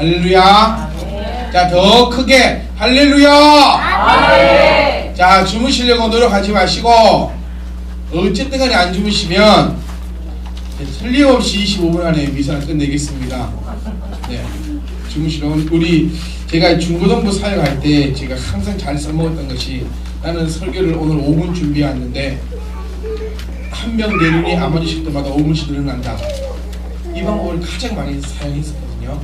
할렐루야. 자, 더 크게 할렐루야. 자, 주무시려고 노력하지 마시고 어쨌든 간에 안 주무시면 틀림없이 25분 안에 미사를 끝내겠습니다. 네, 주무시러 우리 제가 중고등부 사역할 때 제가 항상 잘 써먹었던 것이 나는 설교를 오늘 5분 준비해 왔는데 한 명 내륜이 아마주실 때마다 5분씩 늘어난다. 이 방법을 가장 많이 사용했었거든요.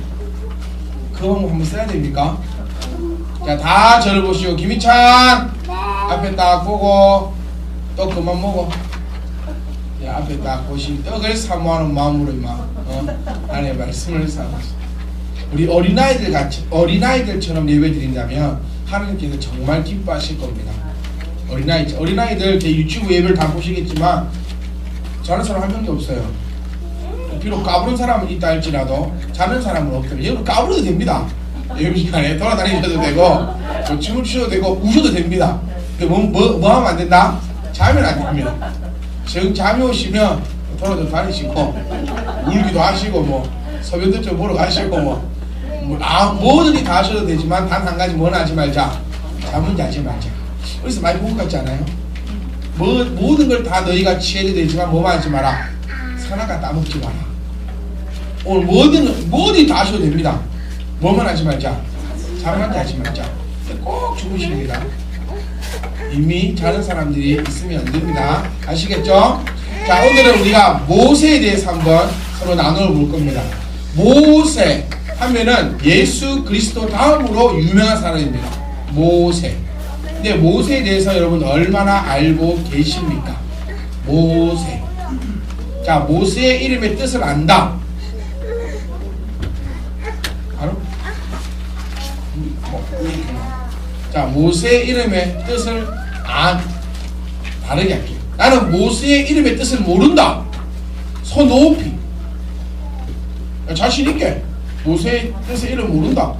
그 방법 한번 써야 됩니까? 자, 다 저를 보시고 김희찬 앞에 딱 보고 또 그만 먹어. 야, 앞에 딱 보시고 떡을 사모하는 마음으로 막 안에 말씀을 사모하시. 우리 어린아이들 같이 어린아이들처럼 예배 드린다면 하나님께서 정말 기뻐하실 겁니다. 어린아이들 제 유튜브 예배를 다 보시겠지만 자는 사람 한 명도 없어요. 비록 까부른 사람은 있다 할지라도 자는 사람은 없다면 여러분 까부려도 됩니다. 예배 시간에 돌아다니셔도 되고 뭐 춤을 추셔도 되고 우셔도 됩니다. 근데 뭐 하면 안 된다? 자면 안 됩니다. 잠이 오시면 돌아도 다니시고 울기도 하시고 뭐 서변도 좀 보러 가시고 뭐든지 다 하셔도 되지만 단 한 가지 뭐나 하지 말자. 잠은 자지 말자. 그래서 많이 본 것 같지 않아요? 모든 걸 다 너희가 취해도 되지만 뭐만 하지 마라. 사나가 따먹지 마라. 오늘 뭐든 다 하셔도 됩니다. 뭐만 하지 말자. 잠만 자지 말자. 꼭 주무십니다. 이미 자는 사람들이 있으면 안 됩니다. 아시겠죠? 자, 오늘은 우리가 모세에 대해서 한번 서로 나누어 볼 겁니다. 모세 하면은 예수 그리스도 다음으로 유명한 사람입니다. 모세. 근데 모세에 대해서 여러분 얼마나 알고 계십니까? 모세. 자, 모세의 이름의 뜻을 안다. 알아? 자, 모세의 이름의 뜻을 다르게 할게요. 나는 모세의 이름의 뜻을 모른다. 손 높이. 자신있게 모세의 뜻의 이름 모른다.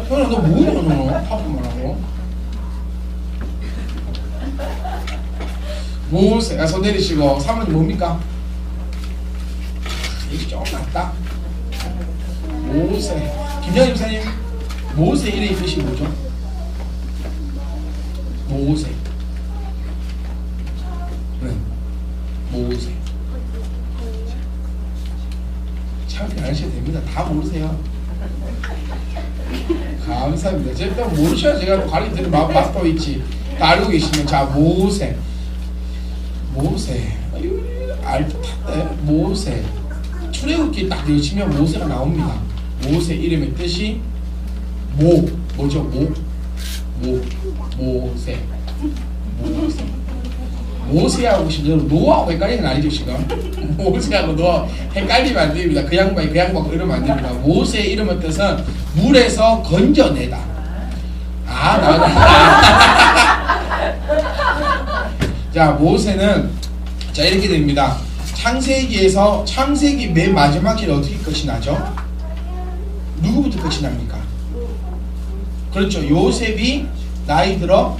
현아, 너 뭐냐 너? 하품만 하고. 모세, 손 내리시고. 사모님 뭡니까? 이게 좀 낫다. 모세. 김영희 목사님, 모세 이름의 뜻이 뭐죠? 모세. 네. 모세. 참여안 하셔도 됩니다. 다 모르세요. 감사합니다. 제가 모르셔야 제가 가르치는 맛도 있지. 다 알고 계시면. 자, 모세. 알듯한데? 모세. 출애굽기 딱 열치면 모세가 나옵니다. 모세 이름의 뜻이 뭐죠? 모세. 모세하고 지금 노아하고 헷갈리는 건 아니죠 지금? 모세하고 노아 헷갈리면 안 됩니다. 그 양반 이러면 안 됩니다. 모세의 이름의 뜻은 물에서 건져내다. 자, 모세는 자 이렇게 됩니다. 창세기 맨 마지막 길에 어떻게 끝이 나죠? 누구부터 끝이 납니까? 그렇죠. 요셉이 나이 들어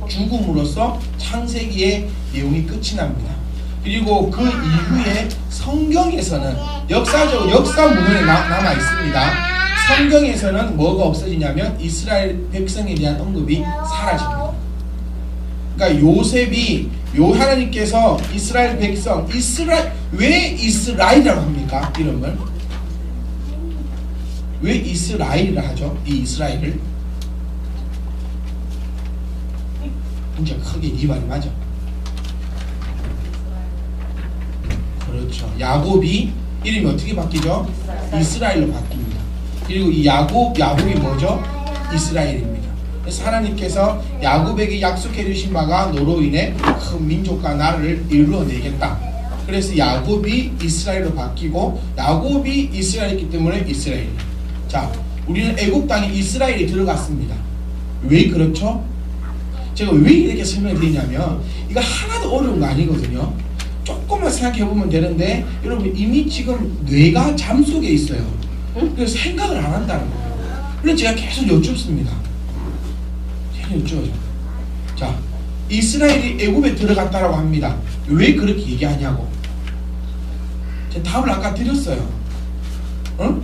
죽음으로써 창세기의 내용이 끝이 납니다. 그리고 그 이후에 성경에서는 역사적으로 역사문헌에 남아 있습니다. 성경에서는 뭐가 없어지냐면 이스라엘 백성에 대한 언급이 사라집니다. 그러니까 요셉이 하나님께서 이스라엘 백성 왜 이스라엘이라고 합니까? 이름을 왜 이스라엘이라 하죠? 이 이스라엘을 진짜 크게 이 말이 맞아. 그렇죠. 야곱이 이름이 어떻게 바뀌죠? 이스라엘로 바뀝니다. 그리고 이 야곱이 뭐죠? 이스라엘입니다. 그래서 하나님께서 야곱에게 약속해 주신 바가 너로 인해 큰 민족과 나라를 이루어내겠다. 그래서 야곱이 이스라엘로 바뀌고 야곱이 이스라엘이기 때문에 이스라엘. 자, 우리는 애국 땅에 이스라엘이 들어갔습니다. 왜 그렇죠? 제가 왜 이렇게 설명을 드리냐면 이거 하나도 어려운 거 아니거든요. 조금만 생각해 보면 되는데 여러분 이미 지금 뇌가 잠 속에 있어요. 그래서 생각을 안 한다는 거예요. 그래서 제가 계속 여쭙습니다. 계속 여쭤요. 자, 이스라엘이 애굽에 들어갔다라고 합니다. 왜 그렇게 얘기하냐고. 제가 답을 아까 드렸어요. 응?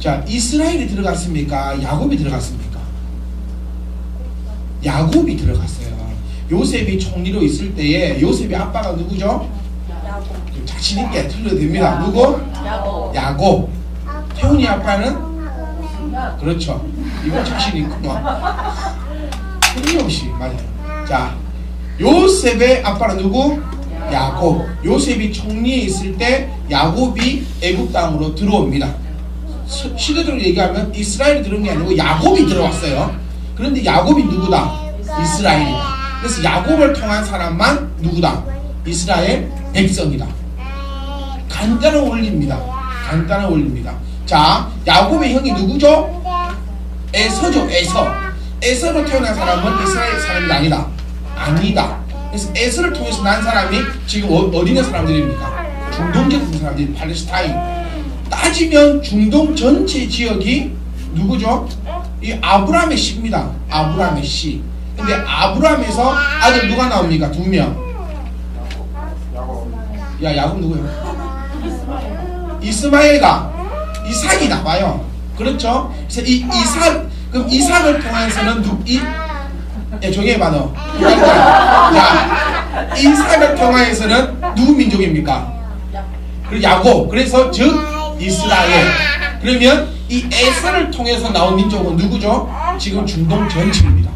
자, 이스라엘이 들어갔습니까? 야곱이 들어갔습니까? 야곱이 들어갔어요. 요셉이 총리로 있을 때에 요셉의 아빠가 누구죠? 야곱. 자신있게 틀려도 됩니다. 누구? 야곱. 태훈이 아빠는? 그렇죠. 이거 자신있구만. 틀림없이 맞아요. 자, 요셉의 아빠는 누구? 야곱. 요셉이 총리에 있을 때 야곱이 애굽 땅으로 들어옵니다. 시대적으로 얘기하면 이스라엘이 들어온 게 아니고 야곱이 들어왔어요. 그런데 야곱이 누구다? 이스라엘이다. 그래서 야곱을 통한 사람만 누구다? 이스라엘 백성이다. 간단한 원리입니다. 간단한 원리입니다. 자, 야곱의 형이 누구죠? 에서죠. 에서로 태어난 사람은 이스라엘 사람이 아니다. 아니다. 그래서 에서를 통해서 난 사람이 지금 어디 있는 사람들입니까? 중동 지역 있는 사람들이 팔레스타인. 따지면 중동 전체 지역이 누구죠? 이 아브라함의 씨입니다. 아브라함의 씨. 근데 아브라함에서 아들 누가 나옵니까? 2명. 야, 야곱 누구예요? 이스마엘과 이삭이 나와요. 그렇죠? 그래서 그럼 이삭을 통해서는 조용히 해봐 너. 자, 이삭을 통해서는 누구 민족입니까? 그리고 야곱. 그래서 즉 이스라엘. 그러면 이 에서를 통해서 나온 민족은 누구죠? 지금 중동 전체입니다.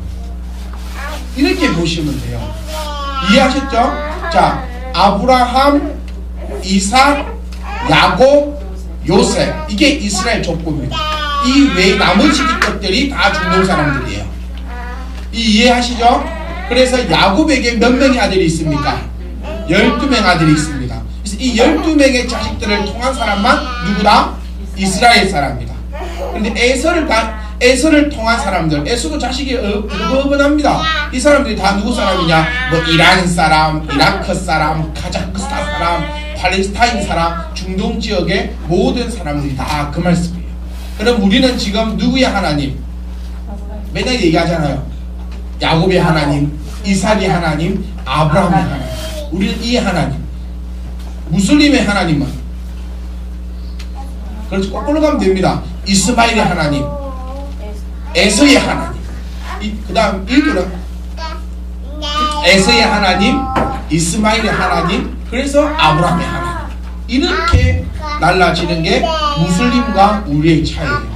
이렇게 보시면 돼요. 이해하셨죠? 자, 아브라함, 이삭, 야곱, 요셉. 이게 이스라엘 족보입니다. 이 외 나머지 것들이 다 중동 사람들이에요. 이해하시죠? 그래서 야곱에게 몇 명의 아들이 있습니까? 12명 아들이 있습니다. 그래서 이 12명의 자식들을 통한 사람만 누구다? 이스라엘 사람이다. 그런데 에서를 통한 사람들, 에서도 자식이 어긋납니다. 이 사람들이 다 누구 사람이냐? 뭐 이란 사람, 이라크 사람, 카자흐스탄 사람, 팔레스타인 사람, 중동 지역의 모든 사람들이 다 그 말씀이에요. 그럼 우리는 지금 누구의 하나님? 맨날 얘기하잖아요. 야곱의 하나님, 이삭의 하나님, 아브라함의 하나님. 우리는 이 하나님. 무슬림의 하나님은 그렇죠. 거꾸로 가면 됩니다. 이스마엘의 하나님, 에서의 하나님. 그 다음 1조는 에서의 하나님, 이스마엘의 하나님, 그래서 아브라함의 하나님. 이렇게 날라지는 게 무슬림과 우리의 차이예요.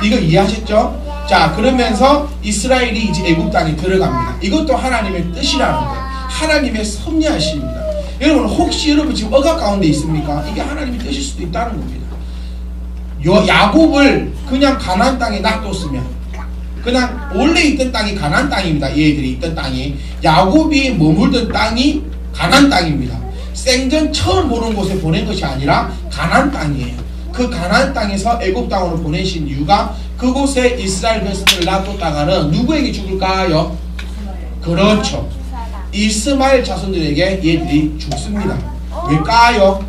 이거 이해하셨죠? 자, 그러면서 이스라엘이 이제 애굽 땅에 들어갑니다. 이것도 하나님의 뜻이라는 거예요. 하나님의 섭리하심입니다. 여러분, 혹시 여러분 지금 억압 가운데 있습니까? 이게 하나님의 뜻일 수도 있다는 겁니다. 야곱을 그냥 가나안 땅에 놔뒀으면, 그냥 원래 있던 땅이 가나안 땅입니다. 얘들이 있던 땅이, 야곱이 머물던 땅이 가나안 땅입니다. 생전 처음 보는 곳에 보낸 것이 아니라 가나안 땅이에요. 그 가나안 땅에서 애굽 땅으로 보내신 이유가 그곳에 이스라엘 백성들을 놔뒀다가는 누구에게 죽을까요? 그렇죠. 이스마엘 자손들에게 얘들이 죽습니다. 왜까요?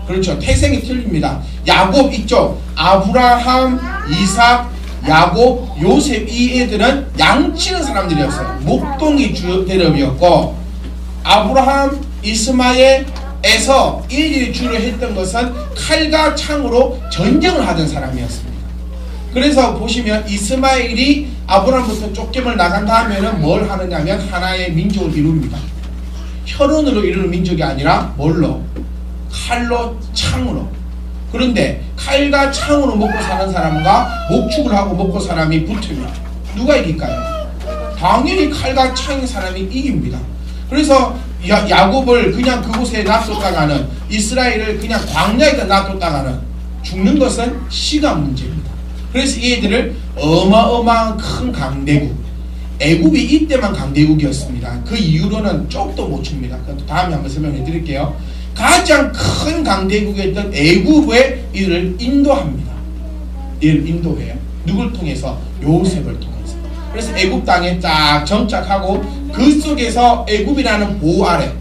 그렇죠. 태생이 틀립니다. 야곱 있죠. 아브라함, 이삭, 야곱, 요셉, 이 애들은 양치는 사람들이었어요. 목동이 주 대럽이었고, 아브라함, 이스마엘, 에서 이들이 주로 했던 것은 칼과 창으로 전쟁을 하던 사람이었습니다. 그래서 보시면 이스마엘이 아브라함부터 쫓김을 나간 다음에는 뭘 하느냐면 하나의 민족을 이룹니다. 혈흔으로 이루는 민족이 아니라 뭘로? 칼로, 창으로. 그런데 칼과 창으로 먹고 사는 사람과 목축을 하고 먹고 사람이 붙으면 누가 이길까요? 당연히 칼과 창인 사람이 이깁니다. 그래서 야곱을 그냥 그곳에 놔뒀다가는, 이스라엘을 그냥 광야에다 놔뒀다가는 죽는 것은 시간 문제입니다. 그래서 얘들을 어마어마한 큰 강대국, 애굽이 이때만 강대국이었습니다. 그 이후로는 쪽도 못 칩니다. 다음에 한번 설명해 드릴게요. 가장 큰 강대국이었던 애굽에 이들을 인도합니다. 이를 인도해요. 누굴 통해서? 요셉을 통해서. 그래서 애굽 땅에 딱 정착하고 그 속에서 애굽이라는 보호 아래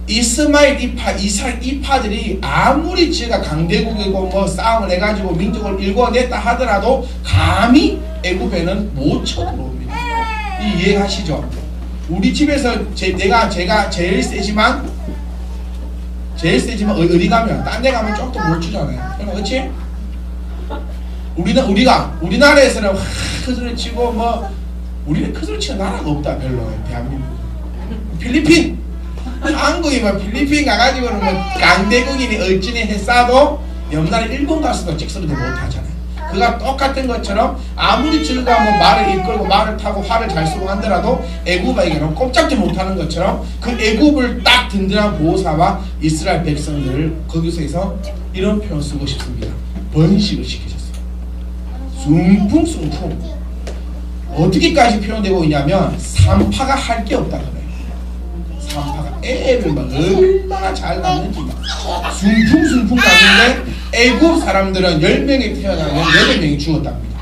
이스마엘 이파, 이삭 이파들이 아무리 지가 강대국이고 뭐 싸움을 해가지고 민족을 일궈냈다 하더라도 감히 애굽에는 못 쳐들어옵니다. 이해하시죠? 우리 집에서 제가 제일 세지만 어디 가면 딴 데 가면 쪽도 못 주잖아요. 그렇지? 우리나라에서는 큰소리 치고 뭐 우리는 큰소리 치는 나라가 없다 별로 대한민국. 필리핀 한국이 뭐 필리핀 가가지고는 뭐 강대국이니 얼찐이 했어도 옆나라 일본 가서도 찍소리도 못하잖아요. 그가 똑같은 것처럼 아무리 즐거우면 말을 이끌고 말을 타고 활을 잘 쓰고 한더라도 애굽에게는 꼼짝도 못하는 것처럼 그 애굽을 딱 든든한 보호사와 이스라엘 백성들을 거기서 해서 이런 표현 쓰고 싶습니다. 번식을 시키셨어요. 숭풍숭풍. 어떻게까지 표현되고 있냐면 산파가 할 게 없다 그래요. 산파가 애를 막 얼마나 잘 낳는지 막 숭풍숭풍 낳는데 애굽 사람들은 10명이 태어나면 8명이 죽었답니다.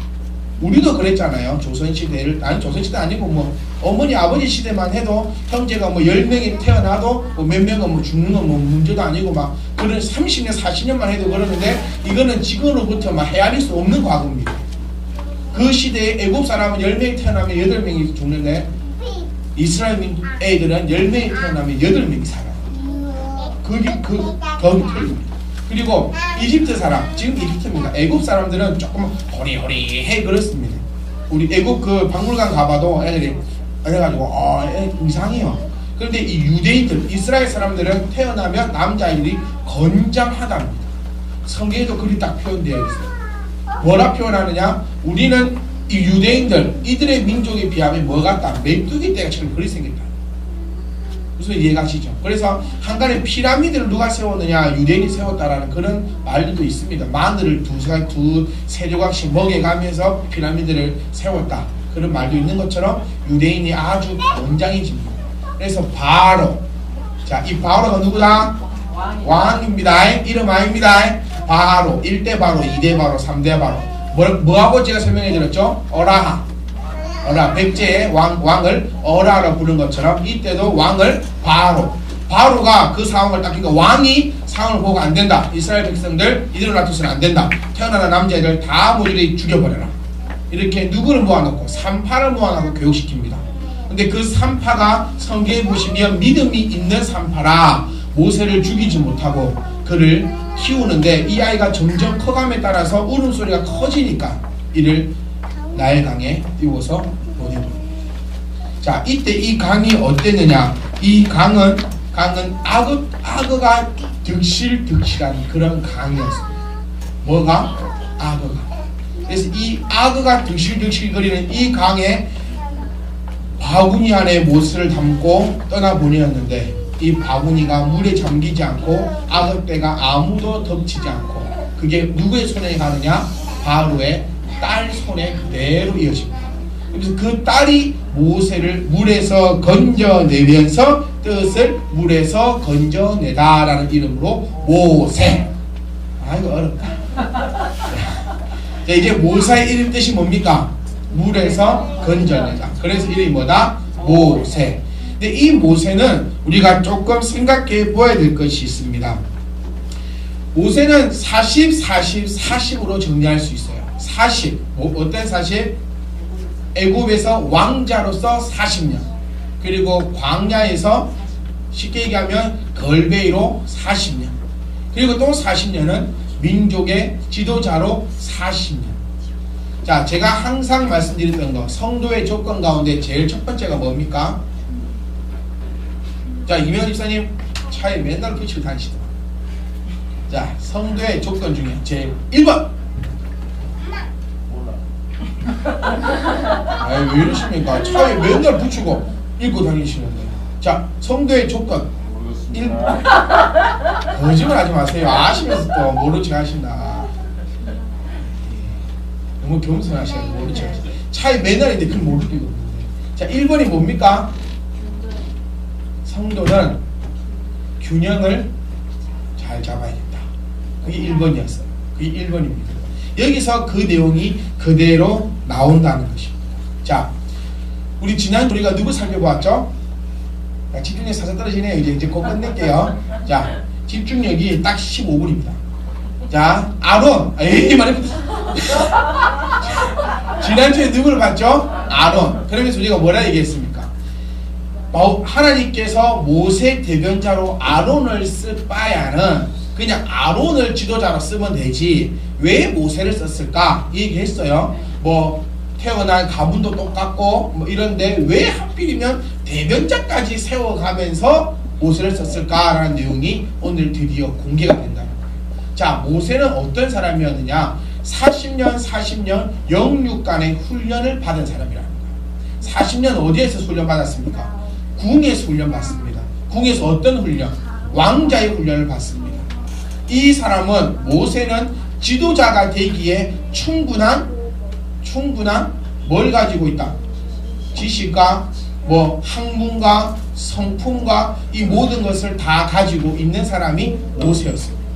우리도 그랬잖아요. 조선시대를, 아니 조선시대 아니고 뭐 어머니 아버지 시대만 해도 형제가 뭐 10명이 태어나도 뭐 몇 명은 뭐 죽는 건 뭐 문제도 아니고 막 그런 30년 40년만 해도 그러는데 이거는 지금으로부터 막 헤아릴 수 없는 과거입니다. 그 시대에 애굽 사람은 10명이 태어나면 8명이 죽는데 이스라엘 애들은 10명이 태어나면 8명이 살아요. 그게 더 틀립니다. 그리고 이집트 사람, 지금 이집트입니다. 애굽 사람들은 조금 호리호리해 그렇습니다. 우리 애굽 그 박물관 가봐도 애들이 해가지고 이상해요. 그런데 이 유대인들, 이스라엘 사람들은 태어나면 남자아이들이 건장하답니다. 성경에도 그리 딱 표현되어 있어요. 뭐라 표현하느냐? 우리는 이 유대인들, 이들의 민족에 비하면 뭐 같다? 메뚜기 떼가처럼 그리 생겼다. 무슨 이해가시죠? 그래서 한간에 피라미드를 누가 세웠느냐? 유대인이 세웠다라는 그런 말들도 있습니다. 마늘을 두세 조각씩 먹여가면서 피라미드를 세웠다. 그런 말도 있는 것처럼 유대인이 아주 건장해집니다. 그래서 바로, 자, 이 바로가 누구다? 왕입니다. 이름 아닙니다. 바로, 1대 바로, 2대 바로, 3대 바로. 뭐하고 제가 설명해 드렸죠? 어라, 백제의 왕을 어라로 부른 것처럼 이때도 왕을 바로가 그 상황을 딱, 그러니까 왕이 상황을 보고 안 된다. 이스라엘 백성들 이대로 놔두서는 안 된다. 태어나는 남자애들 다 모조리 죽여버려라. 이렇게 누구를 모아놓고 산파를 모아놓고 교육시킵니다. 근데 그 산파가 성경에 보시면 믿음이 있는 산파라 모세를 죽이지 못하고 그를 키우는데 이 아이가 점점 커감에 따라서 울음소리가 커지니까 이를 나일강에 띄워서 보내버립니다. 자, 이때 이 강이 어땠느냐? 이 강은 악어가 득실득실한 그런 강이었습니다. 뭐가? 악어가. 그래서 이 악어가 득실득실거리는 이 강에 바구니 안에 모세를 담고 떠나보내었는데 이 바구니가 물에 잠기지 않고 악어떼가 아무도 덮치지 않고 그게 누구의 손에 가느냐? 바로의 딸 손에 그대로 이어집니다. 그래서 그 딸이 모세를 물에서 건져내면서 뜻을 물에서 건져내다라는 이름으로 모세. 이거 어렵다. 자, 이제 모세의 이름 뜻이 뭡니까? 물에서 건져내다. 그래서 이름이 뭐다? 모세. 근데 이 모세는 우리가 조금 생각해 보아야 될 것이 있습니다. 모세는 40으로 정리할 수 있어요. 40. 어떤 40? 애굽에서 왕자로서 40년. 그리고 광야에서 쉽게 얘기하면 걸베이로 40년. 그리고 또 40년은 민족의 지도자로 40년. 자, 제가 항상 말씀드렸던 거, 성도의 조건 가운데 제일 첫 번째가 뭡니까? 자, 이명환 집사님 차에 맨날 붙이고 다니시더라. 자, 성도의 조건 중에 제일 1번. 왜 이러십니까? 차에 맨날 붙이고 읽고 다니시는데. 자, 성도의 조건 1번. 거짓말 하지 마세요. 아시면서 또 모른 척 하신다. 너무 겸손하시고 모른 척 하신다. 차에 맨날 있는데 그걸 모를 리가 없는데. 자, 1번이 뭡니까? 성도는 균형을 잘 잡아야겠다. 그게 1번이었어요. 그게 1번입니다. 여기서 그 내용이 그대로 나온다는 것입니다. 자, 우리 지난 우리가 누구 살펴보았죠? 자, 집중력 살짝 떨어지네요. 이제 곧 끝낼게요. 자, 집중력이 딱 15분입니다. 자, 아론. 지난주에 누구를 봤죠? 아론. 그러면서 우리가 뭐라 얘기했습니까? 하나님께서 모세 대변자로 아론을 쓸 바에는 그냥 아론을 지도자로 쓰면 되지 왜 모세를 썼을까? 이 얘기했어요. 뭐 태어난 가문도 똑같고 뭐 이런데 왜 하필이면 대변자까지 세워가면서 모세를 썼을까라는 내용이 오늘 드디어 공개가 된다. 자, 모세는 어떤 사람이었느냐? 40년 영육간의 훈련을 받은 사람이라는 거예요. 40년 어디에서 훈련 받았습니까? 궁에서 훈련 받습니다. 궁에서 어떤 훈련? 왕자의 훈련을 받습니다. 이 사람은 모세는 지도자가 되기에 충분한 뭘 가지고 있다? 지식과 뭐 학문과 성품과 이 모든 것을 다 가지고 있는 사람이 모세였습니다.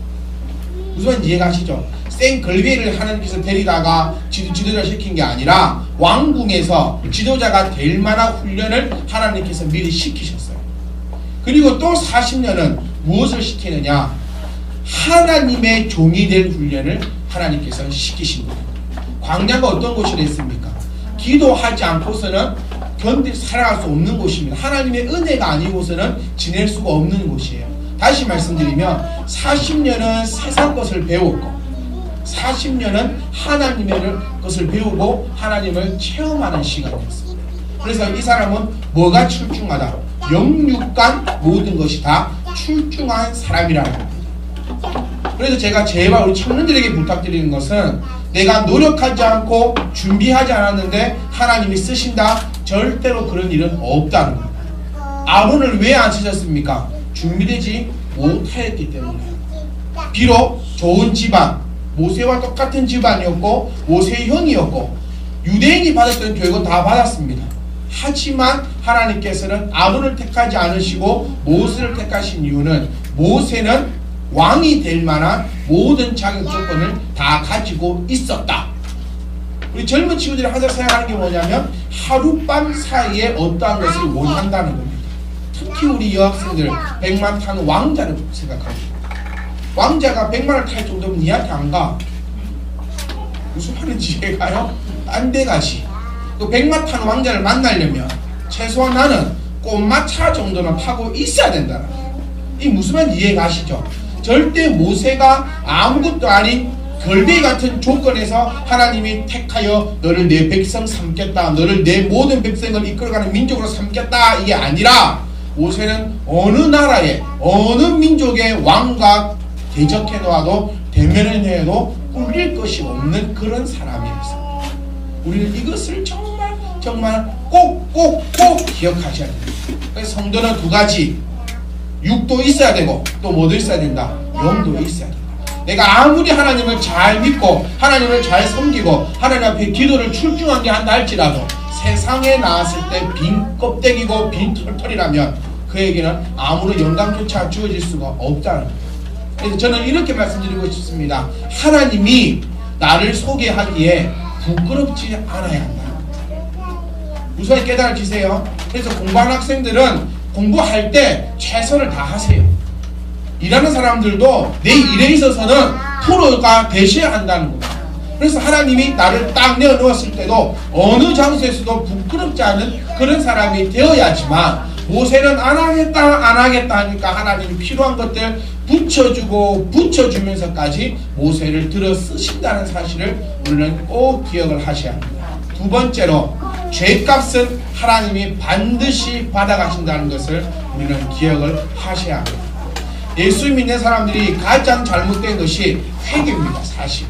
무슨 이해가시죠? 생걸베를 하나님께서 데리다가 지도자 시킨 게 아니라 왕궁에서 지도자가 될 만한 훈련을 하나님께서 미리 시키셨어요. 그리고 또 40년은 무엇을 시키느냐? 하나님의 종이 될 훈련을 하나님께서 시키신 거예요. 광야가 어떤 곳이랬습니까? 기도하지 않고서는 살아갈 수 없는 곳입니다. 하나님의 은혜가 아니고서는 지낼 수가 없는 곳이에요. 다시 말씀드리면 40년은 세상 것을 배웠고 40년은 하나님의 것을 배우고 하나님을 체험하는 시간이었습니다. 그래서 이 사람은 뭐가 출중하다? 영육간 모든 것이 다 출중한 사람이라는 겁니다. 그래서 제가 제발 우리 청년들에게 부탁드리는 것은 내가 노력하지 않고 준비하지 않았는데 하나님이 쓰신다? 절대로 그런 일은 없다는 겁니다. 아론을 왜 안 쓰셨습니까? 준비되지 못했기 때문에. 비록 좋은 집안, 모세와 똑같은 집안이었고 모세의 형이었고 유대인이 받았던 교육은 다 받았습니다. 하지만 하나님께서는 아론을 택하지 않으시고 모세를 택하신 이유는 모세는 왕이 될 만한 모든 자격 조건을 다 가지고 있었다. 우리 젊은 친구들이 항상 생각하는 게 뭐냐면 하룻밤 사이에 어떠한 것을 원한다는 겁니다. 특히 우리 여학생들 100만 타는 왕자를 생각합니다. 왕자가 100만을 탈 정도면 니한테 안 가. 무슨 말인지 이해가요? 딴 데 가지. 그 100만 타는 왕자를 만나려면 최소한 나는 꽃마차 정도는 타고 있어야 된다. 이 무슨 말인지 이해가시죠? 절대 모세가 아무것도 아닌 걸베 같은 조건에서 하나님이 택하여 너를 내 백성 삼겠다, 너를 내 모든 백성을 이끌어가는 민족으로 삼겠다, 이게 아니라 모세는 어느 나라의 어느 민족의 왕과 대적해 놓아도 대면을 해도 꿀릴 것이 없는 그런 사람이었습니다. 우리는 이것을 정말 꼭 기억하셔야 됩니다. 그래서 성도는 두 가지, 육도 있어야 되고 또 뭐도 있어야 된다? 영도 있어야 된다. 내가 아무리 하나님을 잘 믿고 하나님을 잘 섬기고 하나님 앞에 기도를 출중하게 한다 할지라도 세상에 나왔을 때 빈 껍데기고 빈 털털이라면 그에게는 아무런 영감조차 주어질 수가 없다는 거예요. 그래서 저는 이렇게 말씀드리고 싶습니다. 하나님이 나를 소개하기에 부끄럽지 않아야 한다. 우선 깨달으세요. 그래서 공부하는 학생들은 공부할 때 최선을 다하세요. 일하는 사람들도 내 일에 있어서는 프로가 되셔야 한다는 거예요. 그래서 하나님이 나를 딱 내어놓았을 때도 어느 장소에서도 부끄럽지 않은 그런 사람이 되어야지만 모세는 안 하겠다 하니까 하나님이 필요한 것들 붙여주면서까지 모세를 들어 쓰신다는 사실을 우리는 꼭 기억을 하셔야 합니다. 두 번째로 죄값은 하나님이 반드시 받아가신다는 것을 우리는 기억을 하셔야 합니다. 예수 믿는 사람들이 가장 잘못된 것이 회개입니다. 사실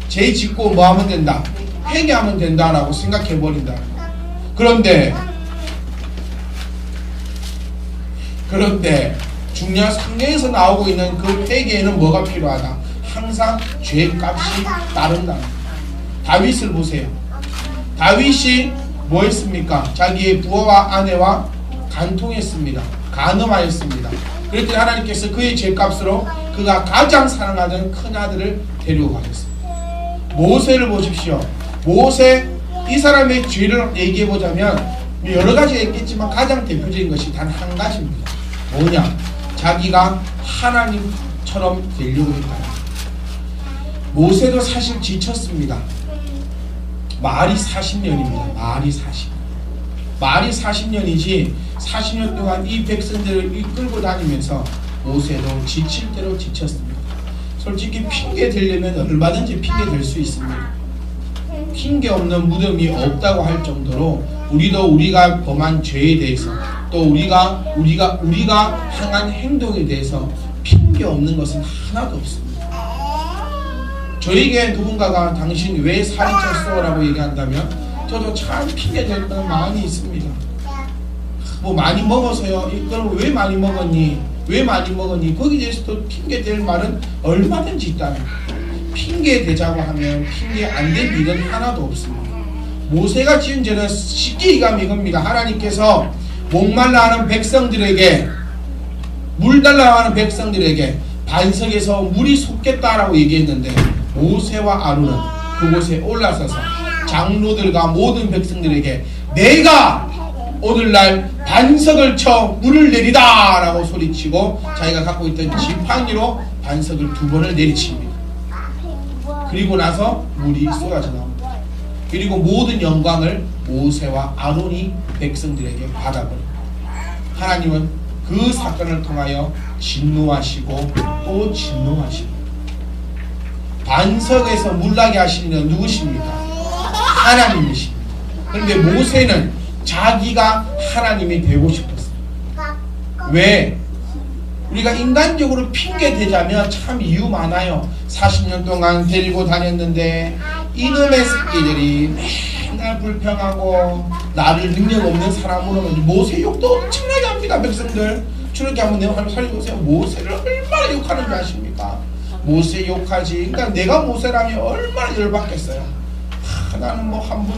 죄 짓고 뭐 하면 된다? 회개하면 된다라고 생각해버린다는 거예요. 그런데 중요한 성경에서 나오고 있는 그 회개에는 뭐가 필요하다? 항상 죄값이 따른다는 거예요. 다윗을 보세요. 다윗이 뭐 했습니까? 자기의 부하와 아내와 간통했습니다. 간음하였습니다. 그랬더니 하나님께서 그의 죄값으로 그가 가장 사랑하던 큰아들을 데리고 가셨습니다. 모세를 보십시오. 모세, 이 사람의 죄를 얘기해보자면 여러 가지가 있겠지만 가장 대표적인 것이 단 한 가지입니다. 뭐냐? 자기가 하나님처럼 되려고 했다. 모세도 사실 지쳤습니다. 말이 40년입니다. 말이 40년이지 40년 동안 이 백성들을 이끌고 다니면서 모세도 지칠 대로 지쳤습니다. 솔직히 핑계 대려면 얼마든지 핑계 댈 수 있습니다. 핑계 없는 무덤이 없다고 할 정도로 우리도 우리가 범한 죄에 대해서 또 우리가 행한 행동에 대해서 핑계 없는 것은 하나도 없습니다. 저에게 누군가가 당신 왜 살이 쪘어? 라고 얘기한다면 저도 참 핑계 댈 건 많이 있습니다. 뭐 많이 먹어서요. 그럼 왜 많이 먹었니? 왜 많이 먹었니? 거기에 대해서도 핑계 댈 말은 얼마든지 있다면 핑계 대자고 하면 핑계 안 될 일은 하나도 없습니다. 모세가 지은 죄는 쉽게 이해하면 이겁니다. 하나님께서 목말라 하는 백성들에게 물 달라고 하는 백성들에게 반석에서 물이 솟겠다라고 얘기했는데 모세와 아론은 그곳에 올라서서 장로들과 모든 백성들에게 내가 오늘날 반석을 쳐 물을 내리다 라고 소리치고 자기가 갖고 있던 지팡이로 반석을 2번을 내리칩니다. 그리고 나서 물이 쏟아져 나옵니다. 그리고 모든 영광을 모세와 아론이 백성들에게 받아버립니다. 하나님은 그 사건을 통하여 진노하시고 또 진노하시고 반석에서 물나게 하시는 건 누구십니까? 하나님이십니다. 그런데 모세는 자기가 하나님이 되고 싶었어요. 왜? 우리가 인간적으로 핑계 대자면 참 이유 많아요. 40년 동안 데리고 다녔는데 이놈의 새끼들이 맨날 불평하고 나를 능력 없는 사람으로 모세 욕도 엄청나게 합니다. 백성들 저렇게 한번 내가 한번 살려보세요. 모세를 얼마나 욕하는지 아십니까? 모세 욕하지. 그러니까 내가 모세라면 얼마나 열받겠어요. 나는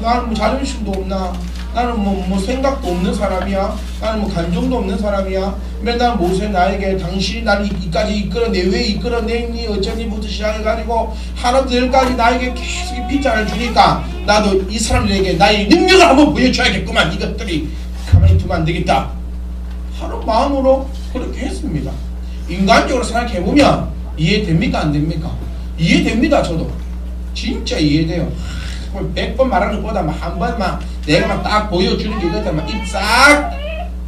나는 자존심도 없나? 나는 뭐 생각도 없는 사람이야. 나는 뭐 감정도 없는 사람이야. 맨날 모세 나에게 당신이 나를 이까지 이끌어내 왜 이끌어냈니 어쩌니부터 시작해가지고 하나님들까지 나에게 계속 빗장을 주니까 나도 이 사람들에게 나의 능력을 한번 보여줘야겠구만. 이것들이 가만히 두면 안 되겠다 하는 마음으로 그렇게 했습니다. 인간적으로 생각해보면 이해됩니까 안 됩니까? 이해됩니다. 저도 진짜 이해돼요. 100번 말하는 것보다 한 번만 내가 딱 보여주는 게 이거다 입 싹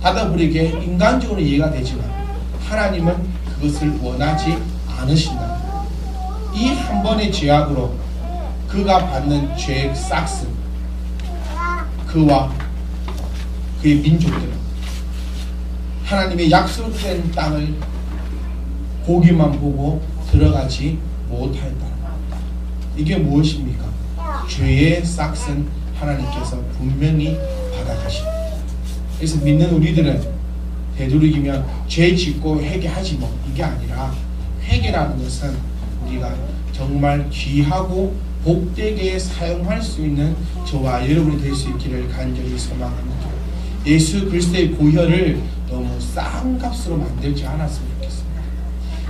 닫아버리게 인간적으로 이해가 되지만 하나님은 그것을 원하지 않으신다. 이 한 번의 죄악으로 그가 받는 죄의 싹스 그와 그의 민족들은 하나님의 약속된 땅을 보기만 보고 들어가지 못하였다. 이게 무엇입니까? 죄의 싹은 하나님께서 분명히 받아가십니다. 그래서 믿는 우리들은 되도록이면 죄 짓고 회개하지 뭐 이게 아니라 회개라는 것은 우리가 정말 귀하고 복되게 사용할 수 있는 저와 여러분이 될 수 있기를 간절히 소망합니다. 예수 그리스도의 보혈을 너무 싼 값으로 만들지 않았으면 좋겠습니다.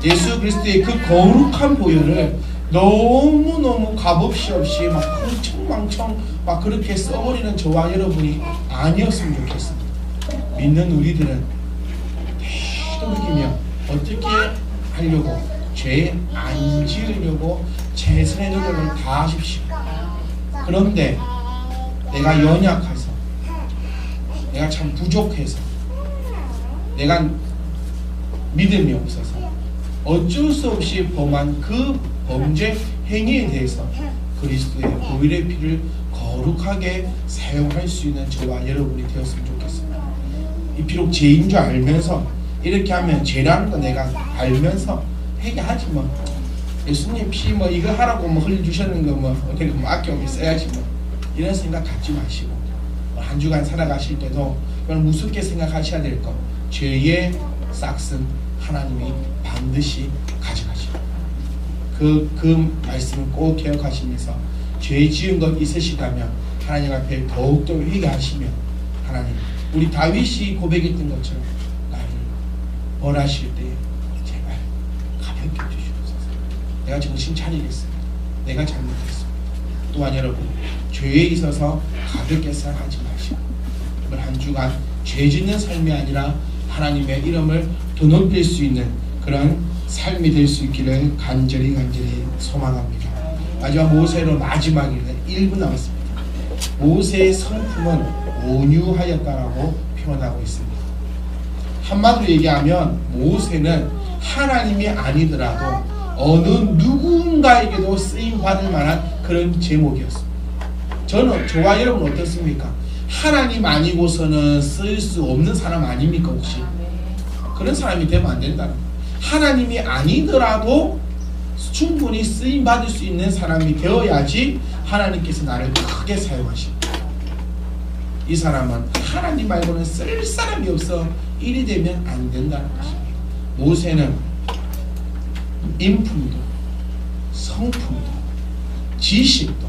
예수 그리스도의 그 거룩한 보혈을 너무너무 값없이 없이 막 흥청망청 막 그렇게 써버리는 저와 여러분이 아니었으면 좋겠습니다. 믿는 우리들은 되도록이면 어떻게 하려고 죄 안 지으려고 최선의 노력을 다하십시오. 그런데 내가 연약해서 내가 참 부족해서 내가 믿음이 없어서 어쩔 수 없이 범한 그 범죄 행위에 대해서 그리스도의 보혈의 피를 거룩하게 사용할 수 있는 저와 여러분이 되었으면 좋겠습니다. 이 비록 죄인 줄 알면서 이렇게 하면 죄라는 거 내가 알면서 회개하지 뭐 예수님 피 뭐 이거 하라고 뭐 흘려주셨는 거 뭐 어떻게 뭐 아껴 써야지 뭐 이런 생각 갖지 마시고 한 주간 살아가실 때도 그걸 무섭게 생각하셔야 될 것 죄의 싹은 하나님이 반드시 가져가시고 그 말씀을 꼭 기억하시면서 죄 지은 것 있으시다면 하나님 앞에 더욱더 회개하시며 하나님 우리 다윗이 고백했던 것처럼 나를 벌하실 때 제발 가볍게 주시옵소서. 내가 정신 차리겠습니다. 내가 잘못했습니다. 또한 여러분 죄에 있어서 가볍게 생각하지 마시고 오늘 한 주간 죄 짓는 삶이 아니라 하나님의 이름을 더 높일 수 있는 그런 삶이 될 수 있기를 간절히 소망합니다. 마지막 모세로 마지막에는 1분 남았습니다. 모세의 성품은 온유하였다라고 표현하고 있습니다. 한마디로 얘기하면 모세는 하나님이 아니더라도 어느 누군가에게도 쓰임 받을 만한 그런 제목이었습니다. 저와 여러분 어떻습니까? 하나님 아니고서는 쓸 수 없는 사람 아닙니까 혹시? 그런 사람이 되면 안 된다는 거예요. 하나님이 아니더라도 충분히 쓰임 받을 수 있는 사람이 되어야지 하나님께서 나를 크게 사용하십니다. 이 사람은 하나님 말고는 쓸 사람이 없어 일이 되면 안 된다는 것입니다. 모세는 인품도 성품도 지식도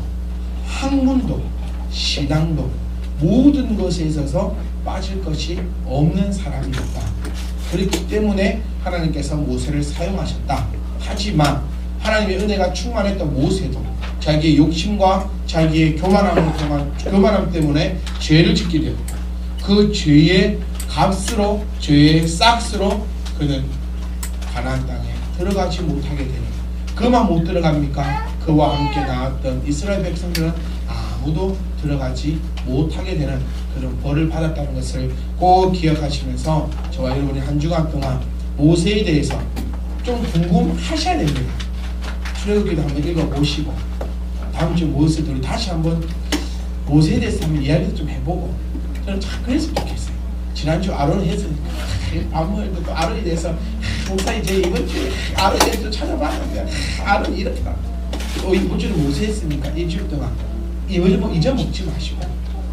학문도 신앙도 모든 것에 있어서 빠질 것이 없는 사람이었다. 그렇기 때문에 하나님께서 모세를 사용하셨다. 하지만 하나님의 은혜가 충만했던 모세도 자기의 욕심과 자기의 교만함 때문에 죄를 짓게 되었고 그 죄의 값으로 죄의 싹스로 그는 가나안 땅에 들어가지 못하게 되는 그만 못 들어갑니까? 그와 함께 나왔던 이스라엘 백성들은 아무도 들어가지 못하게 되는 그런 벌을 받았다는 것을 꼭 기억하시면서 저와 여러분이 한 주간 동안 모세에 대해서 좀 궁금하셔야 됩니다. 출애굽기도 한번 읽어보시고 다음 주 모세에 우리 다시 한번 모세에 대해서 한번 이야기도 좀 해보고 저는 참 그랬으면 좋겠어요. 지난주 아론을 했으니까 아무래도 또 아론에 대해서 목사님 제 이번 주에 아론에 대해서 찾아봤는데 아론이 이렇게 이번 주는 모세 했으니까 일주일 동안 잊어먹지 마시고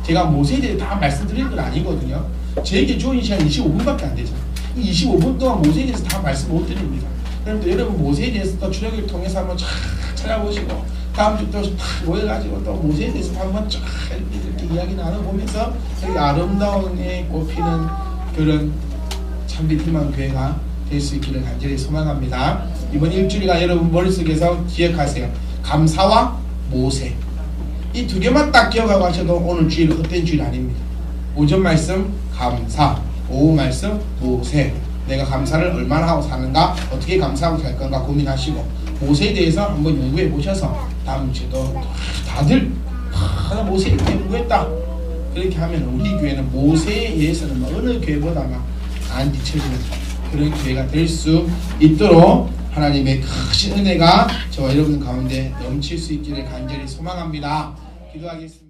제가 모세에 대해 다 말씀드리는 건 아니거든요. 저에게 주어진 시간 25분밖에 안 되잖아요. 이 25분 동안 모세에 대해서 다 말씀 못 드립니다. 그럼 또 여러분 모세에 대해서 또 출애굽을 통해서 한번 쫙 찾아보시고 다음 주 또 모여가지고 또 모세에 대해서 한번 쫙 이렇게 이야기 나눠보면서 여기 아름다운 애 꽃피는 그런 참빛 희망 교회가 될 수 있기를 간절히 소망합니다. 이번 일주일간 여러분 머릿속에서 기억하세요. 감사와 모세 이 두 개만 딱 기억하고 하셔도 오늘 주일 헛된 주일 아닙니다. 오전 말씀 감사, 오후 말씀 모세. 내가 감사를 얼마나 하고 사는가, 어떻게 감사하고 살 건가 고민하시고 모세에 대해서 한번 연구해 보셔서 다음 주에도 다들 나 모세에 연구했다 그렇게 하면 우리 교회는 모세에 의해서는 어느 교회보다 안 뒤처지는 그런 교회가 될 수 있도록 하나님의 크신 은혜가 저와 여러분 가운데 넘칠 수 있기를 간절히 소망합니다. 기도하겠습니다.